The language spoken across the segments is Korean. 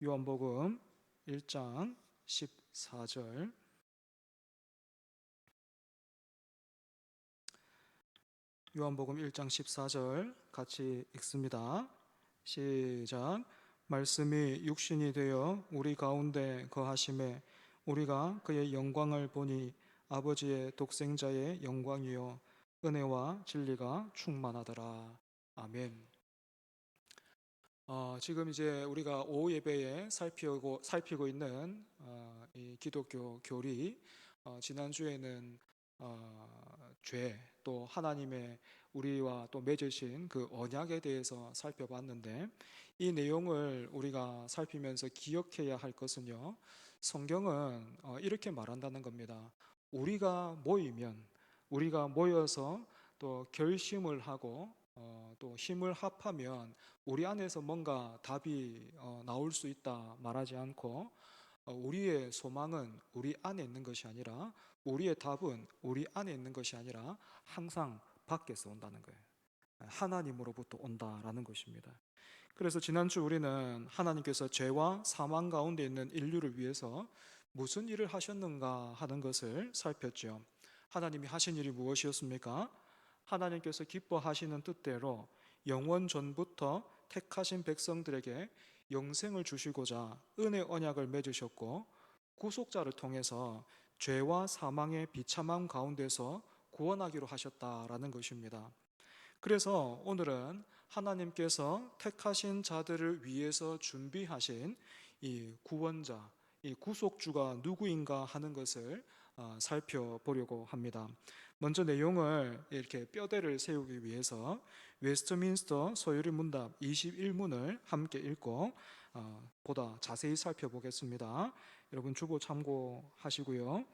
요한복음 1장 14절. 요한복음 1장 14절 같이 읽습니다. 시작. 말씀이 육신이 되어 우리 가운데 거하심에 우리가 그의 영광을 보니 아버지의 독생자의 영광이요 은혜와 진리가 충만하더라. 아멘. 지금 이제 우리가 오후 예배에 살피고 있는 이 기독교 교리, 지난주에는 죄, 또 하나님의 우리와 또 맺으신 그 언약에 대해서 살펴봤는데, 이 내용을 우리가 살피면서 기억해야 할 것은요, 성경은 이렇게 말한다는 겁니다. 우리가 모여서 또 결심을 하고 또 힘을 합하면 우리 안에서 뭔가 답이 나올 수 있다 말하지 않고, 우리의 소망은 우리 안에 있는 것이 아니라, 우리의 답은 우리 안에 있는 것이 아니라 항상 밖에서 온다는 거예요. 하나님으로부터 온다라는 것입니다. 그래서 지난주 우리는 하나님께서 죄와 사망 가운데 있는 인류를 위해서 무슨 일을 하셨는가 하는 것을 살폈죠. 하나님이 하신 일이 무엇이었습니까? 하나님께서 기뻐하시는 뜻대로 영원 전부터 택하신 백성들에게 영생을 주시고자 은혜 언약을 맺으셨고, 구속자를 통해서 죄와 사망의 비참함 가운데서 구원하기로 하셨다라는 것입니다. 그래서 오늘은 하나님께서 택하신 자들을 위해서 준비하신 이 구원자, 이 구속주가 누구인가 하는 것을 살펴보려고 합니다. 먼저 내용을 이렇게 뼈대를 세우기 위해서 웨스트민스터 소유리 문답 21문을 함께 읽고 보다 자세히 살펴보겠습니다. 여러분 주보 참고하시고요.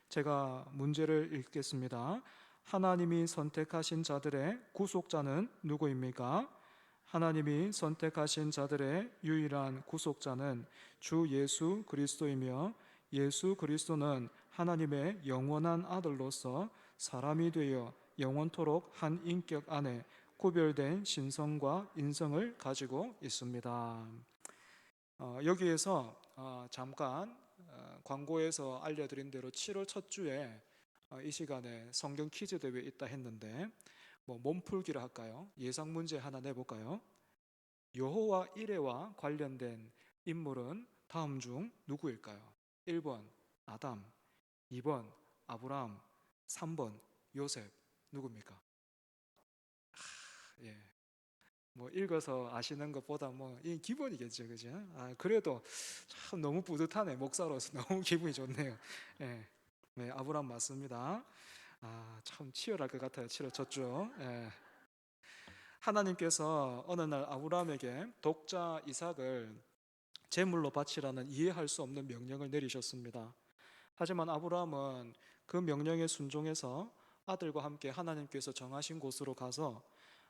제가 문제를 읽겠습니다. 하나님이 선택하신 자들의 구속자는 누구입니까? 하나님이 선택하신 자들의 유일한 구속자는 주 예수 그리스도이며, 예수 그리스도는 하나님의 영원한 아들로서 사람이 되어 영원토록 한 인격 안에 구별된 신성과 인성을 가지고 있습니다. 여기에서 잠깐 광고에서 알려드린 대로 7월 첫 주에 이 시간에 성경 퀴즈 대회 있다 했는데, 몸풀기를 할까요? 예상 문제 하나 내볼까요? 여호와 이레와 관련된 인물은 다음 중 누구일까요? 1번 아담, 2번 아브라함, 3번 요셉. 누굽니까? 예. 읽어서 아시는 것보다 이 기본이겠죠, 그죠? 그래도 참 너무 뿌듯하네. 목사로서 너무 기분이 좋네요. 예. 네, 아브라함 맞습니다. 참 치열할 것 같아요. 치열 쳤죠. 예. 하나님께서 어느 날 아브라함에게 독자 이삭을 제물로 바치라는 이해할 수 없는 명령을 내리셨습니다. 하지만 아브라함은 그 명령에 순종해서 아들과 함께 하나님께서 정하신 곳으로 가서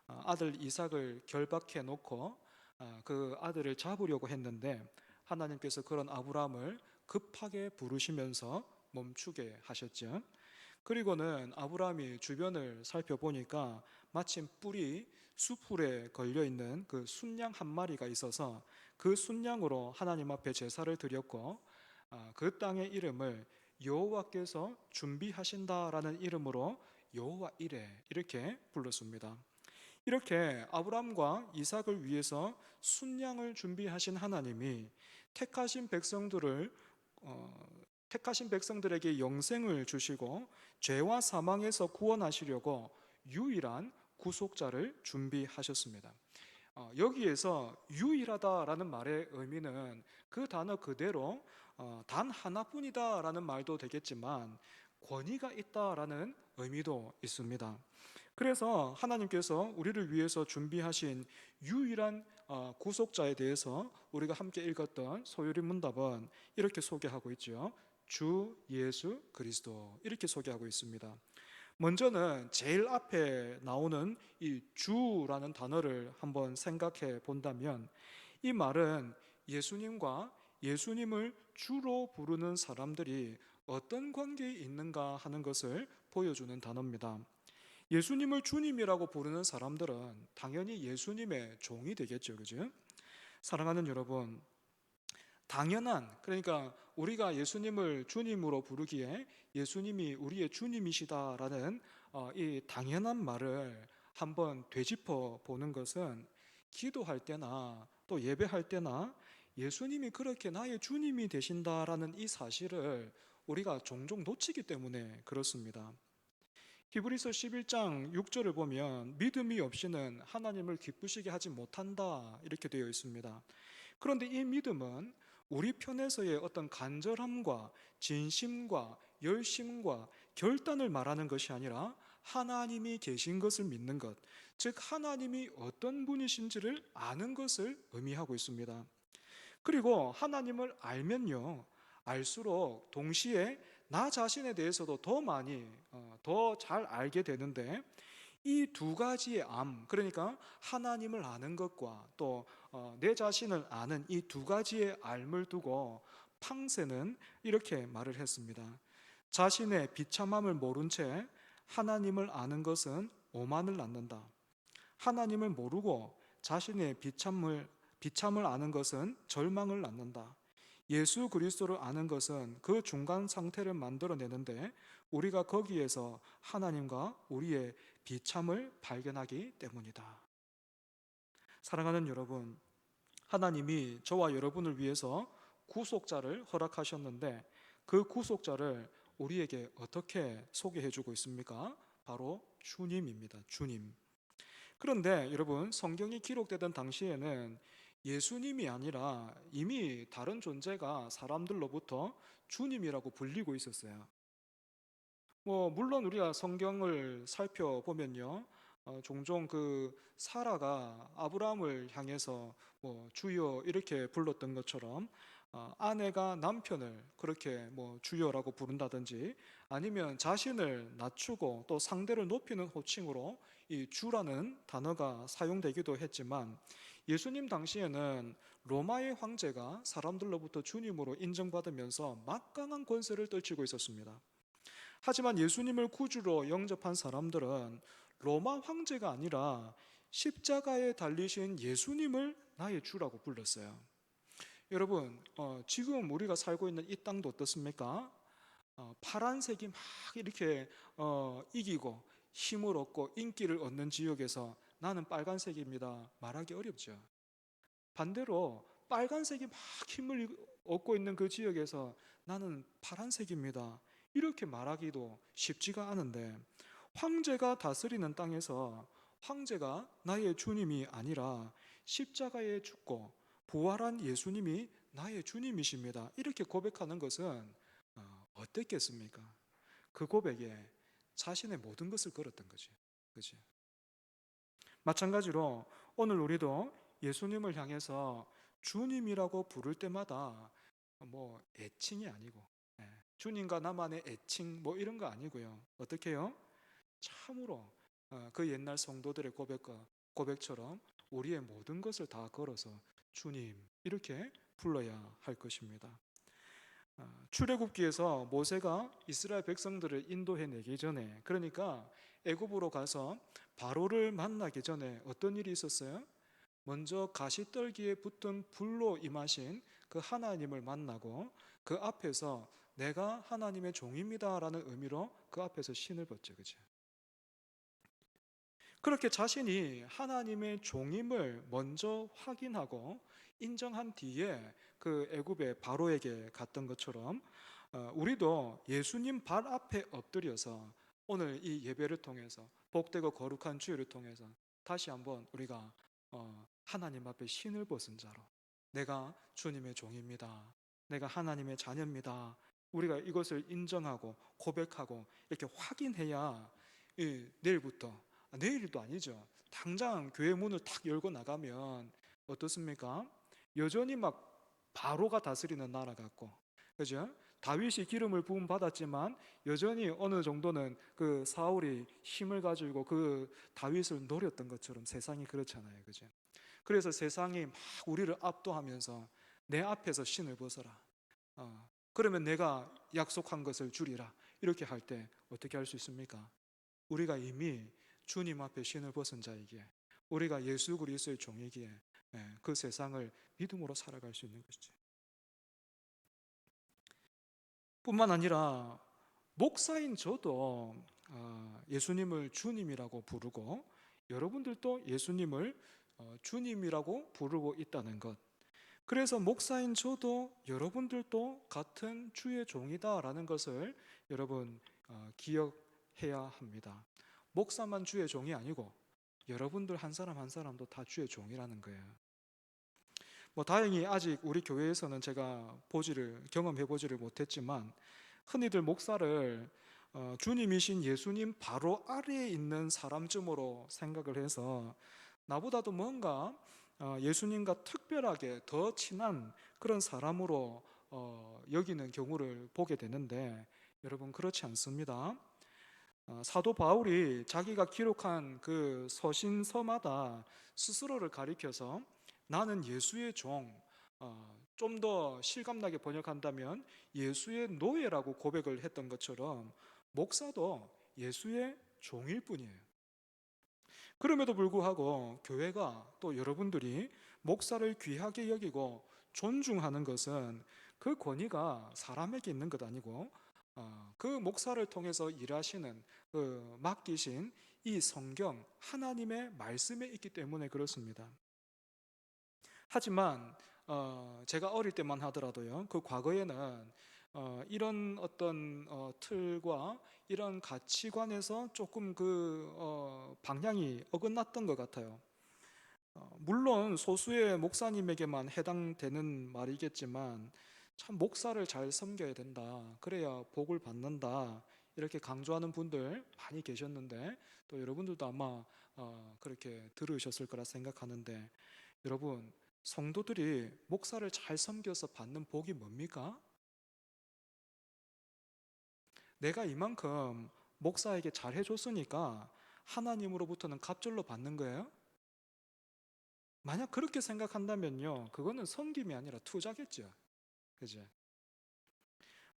아들 이삭을 결박해 놓고 그 아들을 잡으려고 했는데, 하나님께서 그런 아브라함을 급하게 부르시면서 멈추게 하셨죠. 그리고는 아브라함이 주변을 살펴보니까 마침 뿔이 숲풀에 걸려 있는 그 순양 한 마리가 있어서 그 순양으로 하나님 앞에 제사를 드렸고, 그 땅의 이름을 여호와께서 준비하신다라는 이름으로 여호와 이레 이렇게 불렀습니다. 이렇게 아브라함과 이삭을 위해서 순양을 준비하신 하나님이 택하신 백성들을 택하신 백성들에게 영생을 주시고 죄와 사망에서 구원하시려고 유일한 구속자를 준비하셨습니다. 여기에서 유일하다라는 말의 의미는 그 단어 그대로 단 하나뿐이다라는 말도 되겠지만, 권위가 있다라는 의미도 있습니다. 그래서 하나님께서 우리를 위해서 준비하신 유일한 구속자에 대해서 우리가 함께 읽었던 소유리 문답은 이렇게 소개하고 있죠. 주 예수 그리스도, 이렇게 소개하고 있습니다. 먼저는 제일 앞에 나오는 이 주라는 단어를 한번 생각해 본다면, 이 말은 예수님과 예수님을 주로 부르는 사람들이 어떤 관계에 있는가 하는 것을 보여주는 단어입니다. 예수님을 주님이라고 부르는 사람들은 당연히 예수님의 종이 되겠죠, 그죠? 사랑하는 여러분, 당연한, 그러니까 우리가 예수님을 주님으로 부르기에 예수님이 우리의 주님이시다라는 이 당연한 말을 한번 되짚어 보는 것은 기도할 때나 또 예배할 때나 예수님이 그렇게 나의 주님이 되신다라는 이 사실을 우리가 종종 놓치기 때문에 그렇습니다. 히브리서 11장 6절을 보면 믿음이 없이는 하나님을 기쁘시게 하지 못한다 이렇게 되어 있습니다. 그런데 이 믿음은 우리 편에서의 어떤 간절함과 진심과 열심과 결단을 말하는 것이 아니라 하나님이 계신 것을 믿는 것, 즉 하나님이 어떤 분이신지를 아는 것을 의미하고 있습니다. 그리고 하나님을 알면요, 알수록 동시에 나 자신에 대해서도 더 많이, 더 잘 알게 되는데, 이 두 가지의 암, 그러니까 하나님을 아는 것과 또 내 자신을 아는 이 두 가지의 알을 두고 팡세는 이렇게 말을 했습니다. 자신의 비참함을 모른 채 하나님을 아는 것은 오만을 낳는다. 하나님을 모르고 자신의 비참을 아는 것은 절망을 낳는다. 예수 그리스도를 아는 것은 그 중간 상태를 만들어내는데 우리가 거기에서 하나님과 우리의 비참을 발견하기 때문이다. 사랑하는 여러분, 하나님이 저와 여러분을 위해서 구속자를 허락하셨는데 그 구속자를 우리에게 어떻게 소개해 주고 있습니까? 바로 주님입니다. 주님. 그런데 여러분, 성경이 기록되던 당시에는 예수님이 아니라 이미 다른 존재가 사람들로부터 주님이라고 불리고 있었어요. 물론 우리가 성경을 살펴보면요, 종종 그 사라가 아브라함을 향해서 주여 이렇게 불렀던 것처럼 아내가 남편을 그렇게 주여라고 부른다든지 아니면 자신을 낮추고 또 상대를 높이는 호칭으로 이 주라는 단어가 사용되기도 했지만 예수님 당시에는 로마의 황제가 사람들로부터 주님으로 인정받으면서 막강한 권세를 떨치고 있었습니다. 하지만 예수님을 구주로 영접한 사람들은 로마 황제가 아니라 십자가에 달리신 예수님을 나의 주라고 불렀어요. 여러분, 지금 우리가 살고 있는 이 땅도 어떻습니까? 파란색이 막 이렇게 이기고 힘을 얻고 인기를 얻는 지역에서 나는 빨간색입니다 말하기 어렵죠. 반대로 빨간색이 막 힘을 얻고 있는 그 지역에서 나는 파란색입니다 이렇게 말하기도 쉽지가 않은데, 황제가 다스리는 땅에서 황제가 나의 주님이 아니라 십자가에 죽고 부활한 예수님이 나의 주님이십니다 이렇게 고백하는 것은 어땠겠습니까? 그 고백에 자신의 모든 것을 걸었던 거지. 그치? 마찬가지로 오늘 우리도 예수님을 향해서 주님이라고 부를 때마다 애칭이 아니고, 주님과 나만의 애칭 이런 거 아니고요. 어떻게 해요? 참으로 그 옛날 성도들의 고백처럼 우리의 모든 것을 다 걸어서 주님 이렇게 불러야 할 것입니다. 출애굽기에서 모세가 이스라엘 백성들을 인도해내기 전에, 그러니까 애굽으로 가서 바로를 만나기 전에 어떤 일이 있었어요? 먼저 가시떨기에 붙은 불로 임하신 그 하나님을 만나고 그 앞에서 내가 하나님의 종입니다라는 의미로 그 앞에서 신을 벗죠. 그죠? 그렇게 자신이 하나님의 종임을 먼저 확인하고 인정한 뒤에 그 애굽의 바로에게 갔던 것처럼 우리도 예수님 발 앞에 엎드려서 오늘 이 예배를 통해서 복되고 거룩한 주일을 통해서 다시 한번 우리가 하나님 앞에 신을 벗은 자로 내가 주님의 종입니다. 내가 하나님의 자녀입니다. 우리가 이것을 인정하고 고백하고 이렇게 확인해야 내일부터, 내일도 아니죠. 당장 교회 문을 탁 열고 나가면 어떻습니까? 여전히 막 바로가 다스리는 나라 같고, 그죠? 다윗이 기름을 부음 받았지만 여전히 어느 정도는 그 사울이 힘을 가지고 그 다윗을 노렸던 것처럼 세상이 그렇잖아요, 그죠? 그래서 세상이 막 우리를 압도하면서 내 앞에서 신을 벗어라. 그러면 내가 약속한 것을 주리라. 이렇게 할 때 어떻게 할 수 있습니까? 우리가 이미 주님 앞에 신을 벗은 자이기에, 우리가 예수 그리스도의 종이기에 그 세상을 믿음으로 살아갈 수 있는 것이죠. 뿐만 아니라 목사인 저도 예수님을 주님이라고 부르고 여러분들도 예수님을 주님이라고 부르고 있다는 것. 그래서 목사인 저도 여러분들도 같은 주의 종이다라는 것을 여러분 기억해야 합니다. 목사만 주의 종이 아니고 여러분들 한 사람 한 사람도 다 주의 종이라는 거예요. 다행히 아직 우리 교회에서는 제가 경험해 보지를 못했지만 흔히들 목사를 주님이신 예수님 바로 아래에 있는 사람쯤으로 생각을 해서 나보다도 뭔가 예수님과 특별하게 더 친한 그런 사람으로 여기는 경우를 보게 되는데 여러분 그렇지 않습니다. 사도 바울이 자기가 기록한 그 서신서마다 스스로를 가리켜서 나는 예수의 종, 좀 더 실감나게 번역한다면 예수의 노예라고 고백을 했던 것처럼 목사도 예수의 종일 뿐이에요. 그럼에도 불구하고 교회가 또 여러분들이 목사를 귀하게 여기고 존중하는 것은 그 권위가 사람에게 있는 것 아니고 그 목사를 통해서 일하시는 맡기신 이 성경 하나님의 말씀에 있기 때문에 그렇습니다. 하지만 제가 어릴 때만 하더라도요, 그 과거에는 이런 어떤 틀과 이런 가치관에서 조금 방향이 어긋났던 것 같아요. 물론 소수의 목사님에게만 해당되는 말이겠지만 참 목사를 잘 섬겨야 된다. 그래야 복을 받는다. 이렇게 강조하는 분들 많이 계셨는데 또 여러분들도 아마 그렇게 들으셨을 거라 생각하는데 여러분 성도들이 목사를 잘 섬겨서 받는 복이 뭡니까? 내가 이만큼 목사에게 잘 해줬으니까 하나님으로부터는 갑절로 받는 거예요? 만약 그렇게 생각한다면요, 그거는 섬김이 아니라 투자겠죠. 그죠?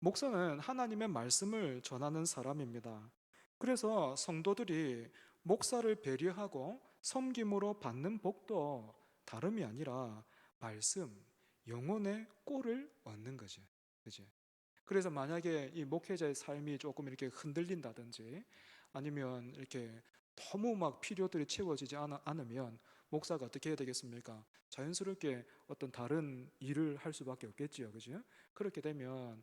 목사는 하나님의 말씀을 전하는 사람입니다. 그래서 성도들이 목사를 배려하고 섬김으로 받는 복도 다름이 아니라 말씀, 영혼의 꼴을 얻는 거죠. 그죠? 그래서 만약에 이 목회자의 삶이 조금 이렇게 흔들린다든지 아니면 이렇게 너무 막 필요들이 채워지지 않으면 목사가 어떻게 해야 되겠습니까? 자연스럽게 어떤 다른 일을 할 수밖에 없겠지요. 그죠? 그렇게 되면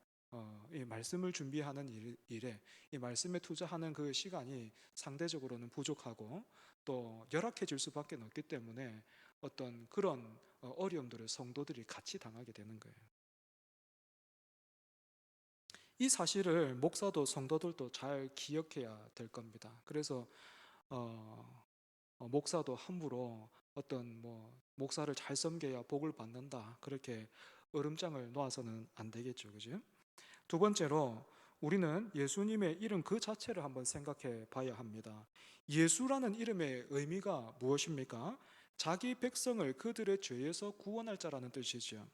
이 말씀을 준비하는 일에 이 말씀에 투자하는 그 시간이 상대적으로는 부족하고 또 열악해질 수밖에 없기 때문에 어떤 그런 어려움들을 성도들이 같이 당하게 되는 거예요. 이 사실을 목사도 성도들도 잘 기억해야 될 겁니다. 그래서 목사도 함부로 어떤 목사를 잘 섬겨야 복을 받는다 그렇게 얼음장을 놓아서는 안 되겠죠, 그죠? 두 번째로 우리는 예수님의 이름 그 자체를 한번 생각해 봐야 합니다. 예수라는 이름의 의미가 무엇입니까? 자기 백성을 그들의 죄에서 구원할 자라는 뜻이죠.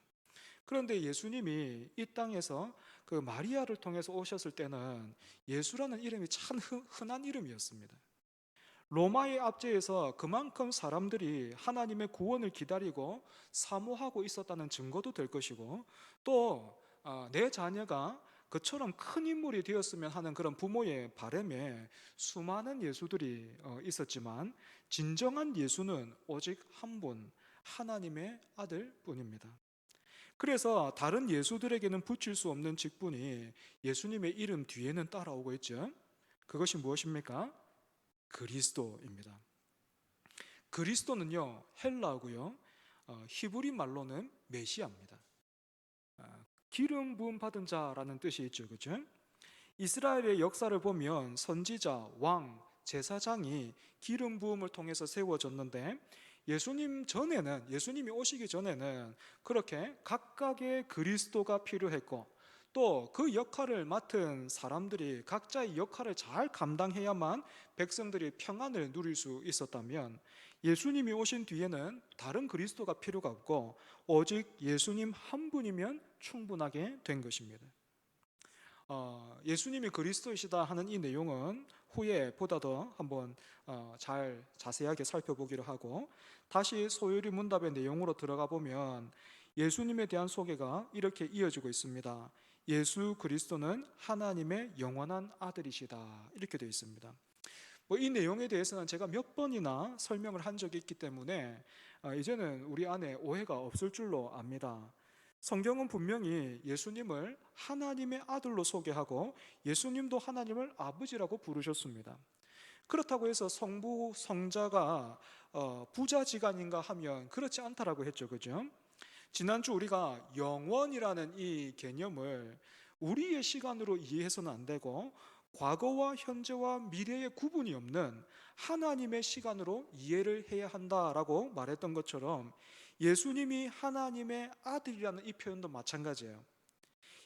그런데 예수님이 이 땅에서 그 마리아를 통해서 오셨을 때는 예수라는 이름이 참 흔한 이름이었습니다. 로마의 압제에서 그만큼 사람들이 하나님의 구원을 기다리고 사모하고 있었다는 증거도 될 것이고 또 내 자녀가 그처럼 큰 인물이 되었으면 하는 그런 부모의 바람에 수많은 예수들이 있었지만 진정한 예수는 오직 한 분, 하나님의 아들 뿐입니다. 그래서 다른 예수들에게는 붙일 수 없는 직분이 예수님의 이름 뒤에는 따라오고 있죠. 그것이 무엇입니까? 그리스도입니다. 그리스도는요 헬라어고요 히브리 말로는 메시아입니다. 기름 부음 받은 자라는 뜻이 있죠, 그죠? 이스라엘의 역사를 보면 선지자, 왕, 제사장이 기름 부음을 통해서 세워졌는데 예수님이 오시기 전에는 그렇게 각각의 그리스도가 필요했고 또 그 역할을 맡은 사람들이 각자의 역할을 잘 감당해야만 백성들이 평안을 누릴 수 있었다면 예수님이 오신 뒤에는 다른 그리스도가 필요가 없고 오직 예수님 한 분이면 충분하게 된 것입니다. 예수님이 그리스도이시다 하는 이 내용은 후에 보다 더 한번 잘 자세하게 살펴보기로 하고 다시 소요리 문답의 내용으로 들어가 보면 예수님에 대한 소개가 이렇게 이어지고 있습니다. 예수 그리스도는 하나님의 영원한 아들이시다. 이렇게 되어 있습니다. 이 내용에 대해서는 제가 몇 번이나 설명을 한 적이 있기 때문에 이제는 우리 안에 오해가 없을 줄로 압니다. 성경은 분명히 예수님을 하나님의 아들로 소개하고 예수님도 하나님을 아버지라고 부르셨습니다. 그렇다고 해서 성부, 성자가 부자지간인가 하면 그렇지 않다라고 했죠. 그죠? 지난주 우리가 영원이라는 이 개념을 우리의 시간으로 이해해서는 안 되고 과거와 현재와 미래의 구분이 없는 하나님의 시간으로 이해를 해야 한다라고 말했던 것처럼 예수님이 하나님의 아들이라는 이 표현도 마찬가지예요.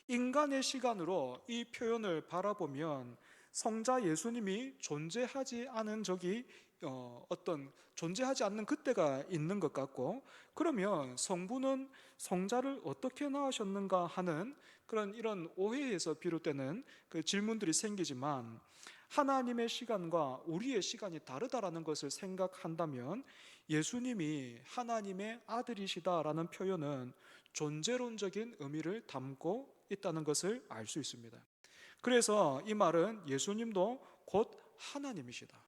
인간의 시간으로 이 표현을 바라보면 성자 예수님이 존재하지 않은 적이 존재하지 않는 그때가 있는 것 같고, 그러면 성부는 성자를 어떻게 낳으셨는가 하는 이런 오해에서 비롯되는 그 질문들이 생기지만, 하나님의 시간과 우리의 시간이 다르다라는 것을 생각한다면 예수님이 하나님의 아들이시다라는 표현은 존재론적인 의미를 담고 있다는 것을 알 수 있습니다. 그래서 이 말은 예수님도 곧 하나님이시다.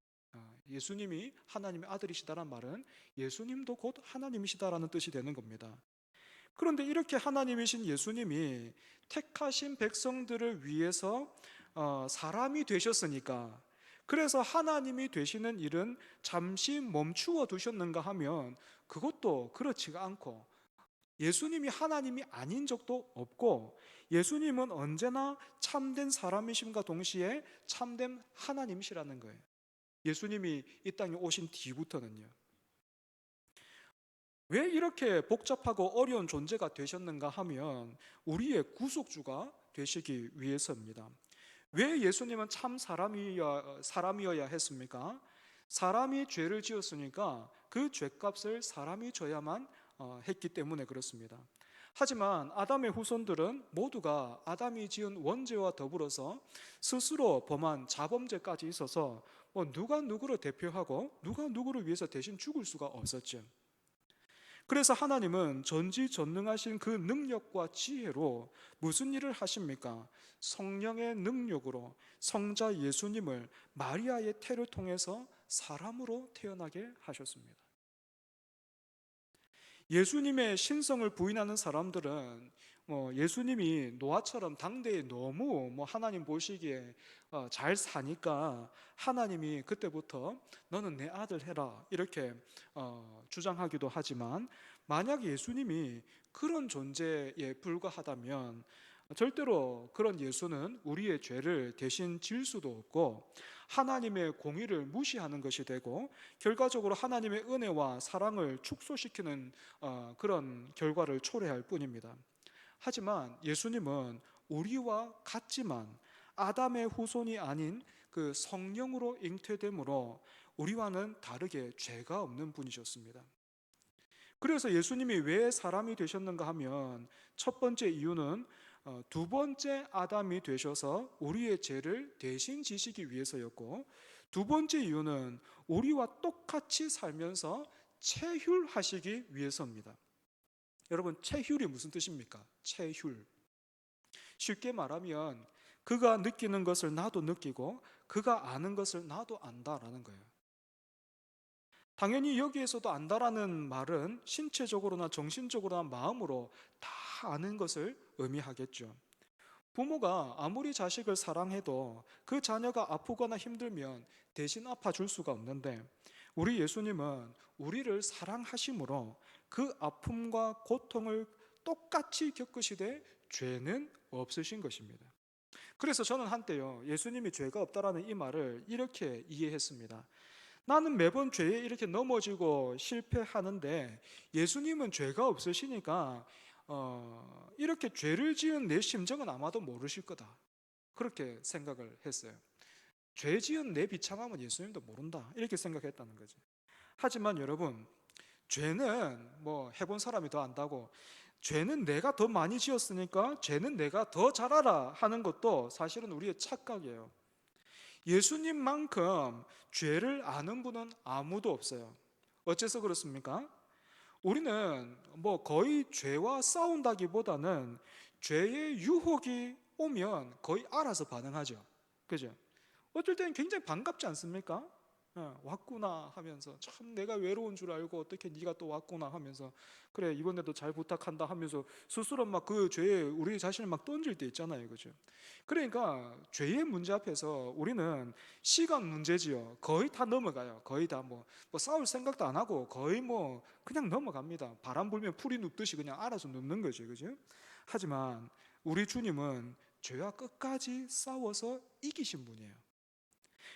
예수님이 하나님의 아들이시다라는 말은 예수님도 곧 하나님이시다라는 뜻이 되는 겁니다. 그런데 이렇게 하나님이신 예수님이 택하신 백성들을 위해서 사람이 되셨으니까, 그래서 하나님이 되시는 일은 잠시 멈추어 두셨는가 하면 그것도 그렇지가 않고, 예수님이 하나님이 아닌 적도 없고 예수님은 언제나 참된 사람이심과 동시에 참된 하나님이시라는 거예요. 예수님이 이 땅에 오신 뒤부터는요. 왜 이렇게 복잡하고 어려운 존재가 되셨는가 하면 우리의 구속주가 되시기 위해서입니다. 왜 예수님은 참 사람이어야 했습니까? 사람이 죄를 지었으니까 그 죄값을 사람이 져야만 했기 때문에 그렇습니다. 하지만 아담의 후손들은 모두가 아담이 지은 원죄와 더불어서 스스로 범한 자범죄까지 있어서 누가 누구를 대표하고 누가 누구를 위해서 대신 죽을 수가 없었죠. 그래서 하나님은 전지전능하신 그 능력과 지혜로 무슨 일을 하십니까? 성령의 능력으로 성자 예수님을 마리아의 태를 통해서 사람으로 태어나게 하셨습니다. 예수님의 신성을 부인하는 사람들은 예수님이 노아처럼 당대에 너무 하나님 보시기에 잘 사니까 하나님이 그때부터 너는 내 아들 해라 이렇게 주장하기도 하지만, 만약 예수님이 그런 존재에 불과하다면 절대로 그런 예수는 우리의 죄를 대신 질 수도 없고 하나님의 공의를 무시하는 것이 되고 결과적으로 하나님의 은혜와 사랑을 축소시키는 그런 결과를 초래할 뿐입니다. 하지만 예수님은 우리와 같지만 아담의 후손이 아닌 그 성령으로 잉태됨으로 우리와는 다르게 죄가 없는 분이셨습니다. 그래서 예수님이 왜 사람이 되셨는가 하면 첫 번째 이유는 두 번째 아담이 되셔서 우리의 죄를 대신 지시기 위해서였고, 두 번째 이유는 우리와 똑같이 살면서 체휼하시기 위해서입니다. 여러분, 체휼이 무슨 뜻입니까? 체휼. 쉽게 말하면 그가 느끼는 것을 나도 느끼고 그가 아는 것을 나도 안다라는 거예요. 당연히 여기에서도 안다라는 말은 신체적으로나 정신적으로나 마음으로 다 아는 것을 의미하겠죠. 부모가 아무리 자식을 사랑해도 그 자녀가 아프거나 힘들면 대신 아파줄 수가 없는데, 우리 예수님은 우리를 사랑하심으로 그 아픔과 고통을 똑같이 겪으시되 죄는 없으신 것입니다. 그래서 저는 한때요, 예수님이 죄가 없다라는 이 말을 이렇게 이해했습니다. 나는 매번 죄에 이렇게 넘어지고 실패하는데 예수님은 죄가 없으시니까 이렇게 죄를 지은 내 심정은 아마도 모르실 거다, 그렇게 생각을 했어요. 죄 지은 내 비참함은 예수님도 모른다, 이렇게 생각했다는 거죠. 하지만 여러분, 죄는 해본 사람이 더 안다고 죄는 내가 더 많이 지었으니까 죄는 내가 더 잘 알아 하는 것도 사실은 우리의 착각이에요. 예수님만큼 죄를 아는 분은 아무도 없어요. 어째서 그렇습니까? 우리는 거의 죄와 싸운다기보다는 죄의 유혹이 오면 거의 알아서 반응하죠. 그죠? 어떨 때는 굉장히 반갑지 않습니까? 왔구나 하면서 참 내가 외로운 줄 알고 어떻게 네가 또 왔구나 하면서 그래 이번에도 잘 부탁한다 하면서 스스로 막 그 죄에 우리 자신을 막 던질 때 있잖아요. 그죠? 그러니까 죄의 문제 앞에서 우리는 시간 문제지요. 거의 다 넘어가요. 거의 다 뭐 싸울 생각도 안 하고 거의 뭐 그냥 넘어갑니다. 바람 불면 풀이 눕듯이 그냥 알아서 눕는 거죠. 그죠? 하지만 우리 주님은 죄와 끝까지 싸워서 이기신 분이에요.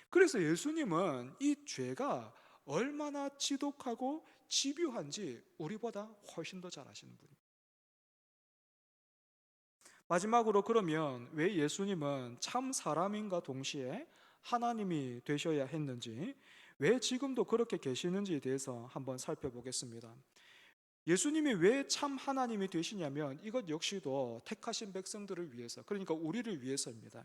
그래서 예수님은 이 죄가 얼마나 지독하고 집요한지 우리보다 훨씬 더 잘 아시는 분입니다. 마지막으로 그러면 왜 예수님은 참 사람인가 동시에 하나님이 되셔야 했는지, 왜 지금도 그렇게 계시는지에 대해서 한번 살펴보겠습니다. 예수님이 왜 참 하나님이 되시냐면 이것 역시도 택하신 백성들을 위해서, 그러니까 우리를 위해서입니다.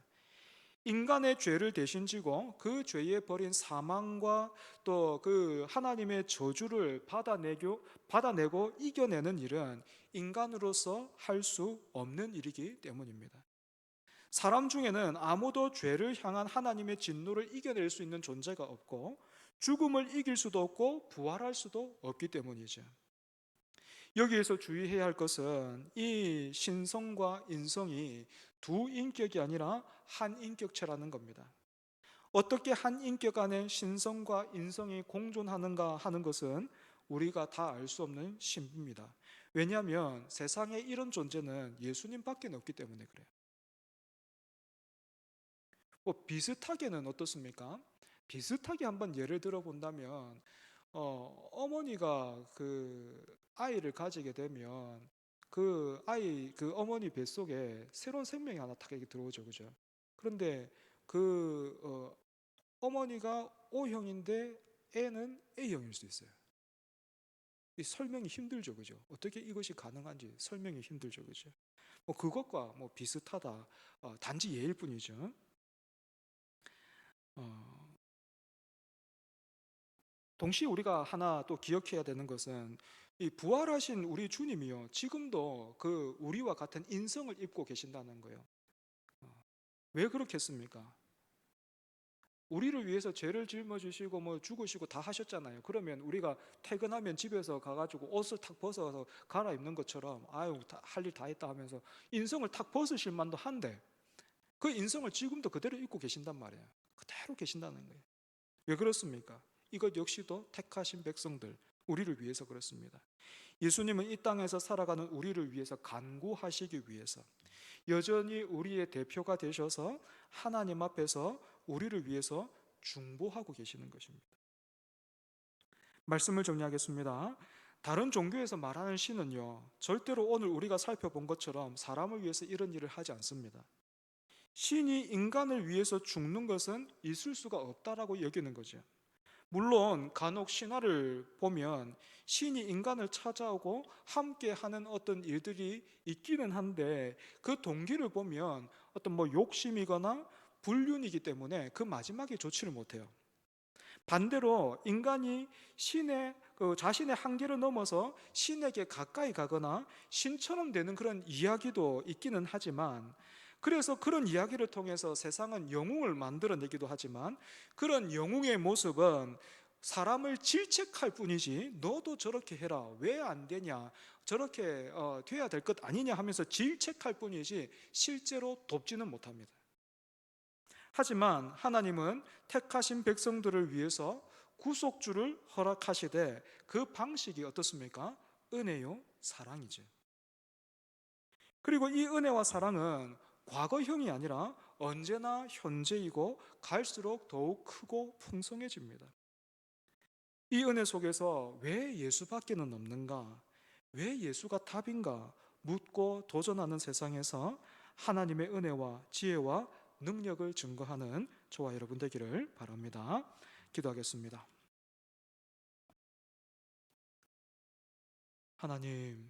인간의 죄를 대신 지고 그 죄에 버린 사망과 또 그 하나님의 저주를 받아내고 이겨내는 일은 인간으로서 할 수 없는 일이기 때문입니다. 사람 중에는 아무도 죄를 향한 하나님의 진노를 이겨낼 수 있는 존재가 없고 죽음을 이길 수도 없고 부활할 수도 없기 때문이죠. 여기에서 주의해야 할 것은 이 신성과 인성이 두 인격이 아니라 한 인격체라는 겁니다. 어떻게 한 인격 안에 신성과 인성이 공존하는가 하는 것은 우리가 다 알 수 없는 신비입니다. 왜냐하면 세상에 이런 존재는 예수님밖에 없기 때문에 그래요. 뭐 비슷하게는 어떻습니까? 비슷하게 한번 예를 들어 본다면 어머니가 그 아이를 가지게 되면 그 어머니 뱃속에 새로운 생명이 하나 딱 이렇게 들어오죠, 그죠? 그런데 어머니가 O형인데 애는 A형일 수 있어요. 이 설명이 힘들죠, 그죠? 어떻게 이것이 가능한지 설명이 힘들죠, 그죠? 뭐 그것과 뭐 비슷하다, 단지 예일 뿐이죠. 어, 동시에 우리가 하나 또 기억해야 되는 것은 이 부활하신 우리 주님이요 지금도 그 우리와 같은 인성을 입고 계신다는 거예요. 왜 그렇겠습니까? 우리를 위해서 죄를 짊어지시고 뭐 죽으시고 다 하셨잖아요. 그러면 우리가 퇴근하면 집에서 가가지고 옷을 탁 벗어서 갈아입는 것처럼 아유 할 일 다 했다 하면서 인성을 탁 벗으실 만도 한데 그 인성을 지금도 그대로 입고 계신단 말이에요. 그대로 계신다는 거예요. 왜 그렇습니까? 이것 역시도 택하신 백성들, 우리를 위해서 그렇습니다. 예수님은 이 땅에서 살아가는 우리를 위해서 간구하시기 위해서 여전히 우리의 대표가 되셔서 하나님 앞에서 우리를 위해서 중보하고 계시는 것입니다. 말씀을 정리하겠습니다. 다른 종교에서 말하는 신은요, 절대로 오늘 우리가 살펴본 것처럼 사람을 위해서 이런 일을 하지 않습니다. 신이 인간을 위해서 죽는 것은 있을 수가 없다라고 여기는 거죠. 물론 간혹 신화를 보면 신이 인간을 찾아오고 함께 하는 어떤 일들이 있기는 한데 그 동기를 보면 어떤 뭐 욕심이거나 불륜이기 때문에 그 마지막에 좋지를 못해요. 반대로 인간이 신의 그 자신의 한계를 넘어서 신에게 가까이 가거나 신처럼 되는 그런 이야기도 있기는 하지만 그래서 그런 이야기를 통해서 세상은 영웅을 만들어내기도 하지만 그런 영웅의 모습은 사람을 질책할 뿐이지 너도 저렇게 해라 왜 안 되냐 저렇게 돼야 될 것 아니냐 하면서 질책할 뿐이지 실제로 돕지는 못합니다. 하지만 하나님은 택하신 백성들을 위해서 구속주를 허락하시되 그 방식이 어떻습니까? 은혜요, 사랑이죠. 그리고 이 은혜와 사랑은 과거형이 아니라 언제나 현재이고 갈수록 더욱 크고 풍성해집니다. 이 은혜 속에서 왜 예수밖에는 없는가? 왜 예수가 답인가? 묻고 도전하는 세상에서 하나님의 은혜와 지혜와 능력을 증거하는 저와 여러분 되기를 바랍니다. 기도하겠습니다. 하나님,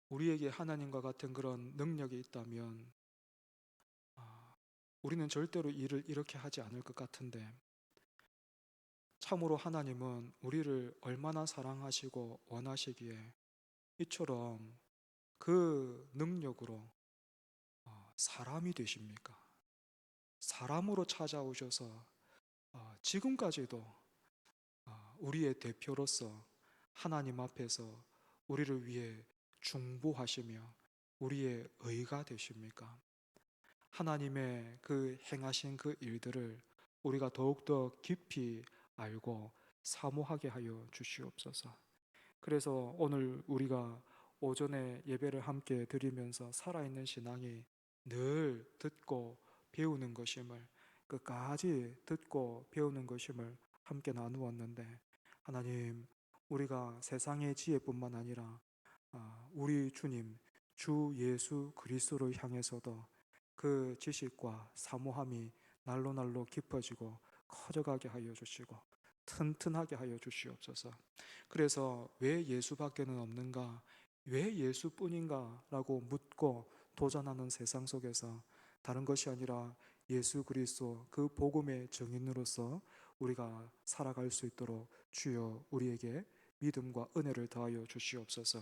우리에게 하나님과 같은 그런 능력이 있다면 우리는 절대로 일을 이렇게 하지 않을 것 같은데 참으로 하나님은 우리를 얼마나 사랑하시고 원하시기에 이처럼 그 능력으로 사람이 되십니까? 사람으로 찾아오셔서 지금까지도 우리의 대표로서 하나님 앞에서 우리를 위해 중보하시며 우리의 의가 되십니까? 하나님의 그 행하신 그 일들을 우리가 더욱더 깊이 알고 사모하게 하여 주시옵소서. 그래서 오늘 우리가 오전에 예배를 함께 드리면서 살아있는 신앙이 늘 듣고 배우는 것임을, 끝까지 듣고 배우는 것임을 함께 나누었는데, 하나님, 우리가 세상의 지혜뿐만 아니라 우리 주님 주 예수 그리스도를 향해서도 그 지식과 사모함이 날로 날로 깊어지고 커져가게 하여 주시고 튼튼하게 하여 주시옵소서. 그래서 왜 예수밖에는 없는가, 왜 예수뿐인가 라고 묻고 도전하는 세상 속에서 다른 것이 아니라 예수 그리스도 그 복음의 증인으로서 우리가 살아갈 수 있도록 주여 우리에게 믿음과 은혜를 더하여 주시옵소서.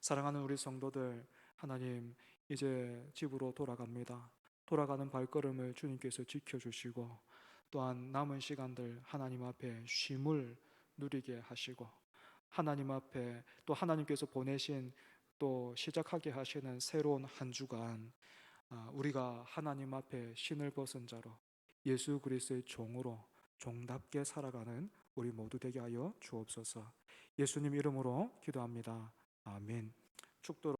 사랑하는 우리 성도들, 하나님, 이제 집으로 돌아갑니다. 돌아가는 발걸음을 주님께서 지켜주시고 또한 남은 시간들 하나님 앞에 쉼을 누리게 하시고, 하나님 앞에 또 하나님께서 보내신 또 시작하게 하시는 새로운 한 주간 우리가 하나님 앞에 신을 벗은 자로 예수 그리스도의 종으로 종답게 살아가는 우리 모두 되게 하여 주옵소서. 예수님 이름으로 기도합니다. 아멘. 축도로